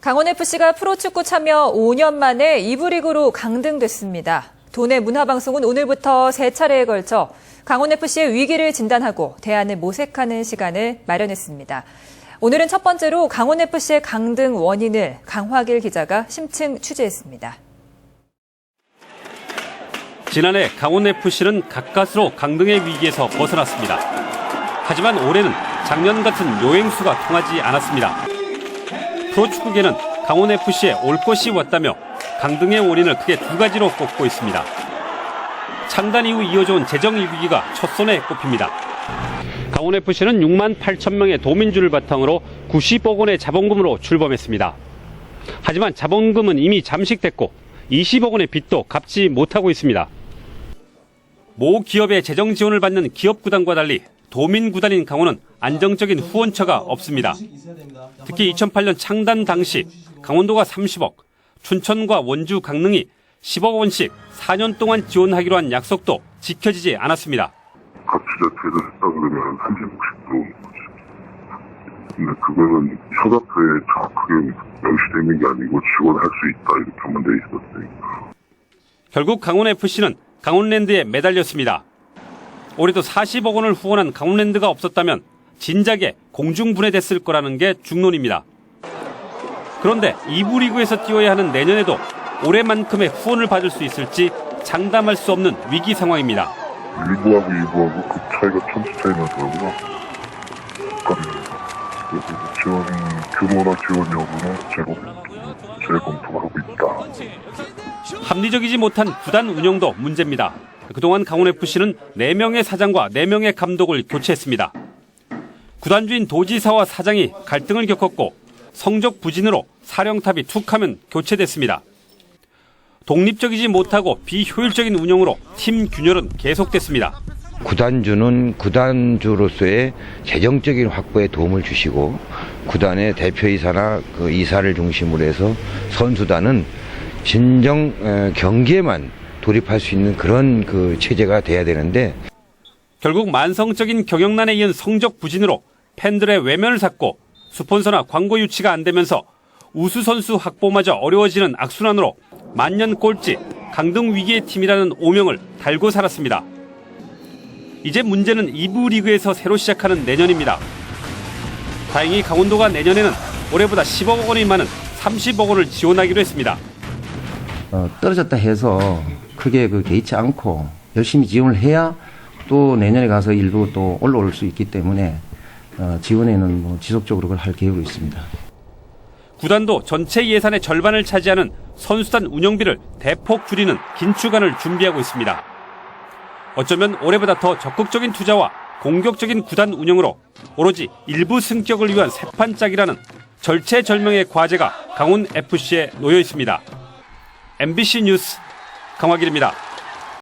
강원FC가 프로축구 참여 5년 만에 2부 리그로 강등됐습니다. 도내 문화방송은 오늘부터 3차례에 걸쳐 강원FC의 위기를 진단하고 대안을 모색하는 시간을 마련했습니다. 오늘은 첫 번째로 강원FC의 강등 원인을 강화길 기자가 심층 취재했습니다. 지난해 강원FC는 가까스로 강등의 위기에서 벗어났습니다. 하지만 올해는 작년 같은 요행수가 통하지 않았습니다. 프로축구계는 강원FC에 올 것이 왔다며 강등의 원인을 크게 두 가지로 꼽고 있습니다. 창단 이후 이어져온 재정 위기가 첫손에 꼽힙니다. 강원FC는 6만 8천 명의 도민주를 바탕으로 90억 원의 자본금으로 출범했습니다. 하지만 자본금은 이미 잠식됐고 20억 원의 빚도 갚지 못하고 있습니다. 모 기업의 재정 지원을 받는 기업구단과 달리 도민구단인 강원은 안정적인 후원처가 없습니다. 특히 2008년 창단 당시 강원도가 30억, 춘천과 원주, 강릉이 10억 원씩 4년 동안 지원하기로 한 약속도 지켜지지 않았습니다. 각 지자체에서 했다 그러면 30억씩 들어오는 거지. 근데 그거는 협약서에 정확하게 명시되어 있는 게 아니고 지원할 수 있다 이렇게만 돼 있었으니까. 결국 강원FC는 강원랜드에 매달렸습니다. 올해도 40억 원을 후원한 강원랜드가 없었다면 진작에 공중분해됐을 거라는 게 중론입니다. 그런데 2부 리그에서 뛰어야 하는 내년에도 올해만큼의 후원을 받을 수 있을지 장담할 수 없는 위기 상황입니다. 1부하고 그 차이가 천지 차이 나더라고요. 그래서 지원 규모나 지원 여부는 재검토를 하고 있다. 합리적이지 못한 구단 운영도 문제입니다. 그동안 강원FC는 4명의 사장과 4명의 감독을 교체했습니다. 구단주인 도지사와 사장이 갈등을 겪었고 성적 부진으로 사령탑이 툭하면 교체됐습니다. 독립적이지 못하고 비효율적인 운영으로 팀 균열은 계속됐습니다. 구단주는 구단주로서의 재정적인 확보에 도움을 주시고 구단의 대표이사나 그 이사를 중심으로 해서 선수단은 진정 경기에만 돌입할 수 있는 그런 그 체제가 돼야 되는데 결국 만성적인 경영난에 이은 성적 부진으로 팬들의 외면을 샀고 스폰서나 광고 유치가 안 되면서 우수 선수 확보마저 어려워지는 악순환으로 만년 꼴찌 강등 위기의 팀이라는 오명을 달고 살았습니다. 이제 문제는 2부 리그에서 새로 시작하는 내년입니다. 다행히 강원도가 내년에는 올해보다 10억 원이 많은 30억 원을 지원하기로 했습니다. 떨어졌다 해서 크게 개의치 않고 열심히 지원을 해야 또 내년에 가서 일부 또 올라올 수 있기 때문에 지원에는 지속적으로 그걸 할 계획으로 있습니다. 구단도 전체 예산의 절반을 차지하는 선수단 운영비를 대폭 줄이는 긴축안을 준비하고 있습니다. 어쩌면 올해보다 더 적극적인 투자와 공격적인 구단 운영으로 오로지 일부 승격을 위한 새판짜기라는 절체절명의 과제가 강원FC에 놓여 있습니다. MBC 뉴스 강화길입니다.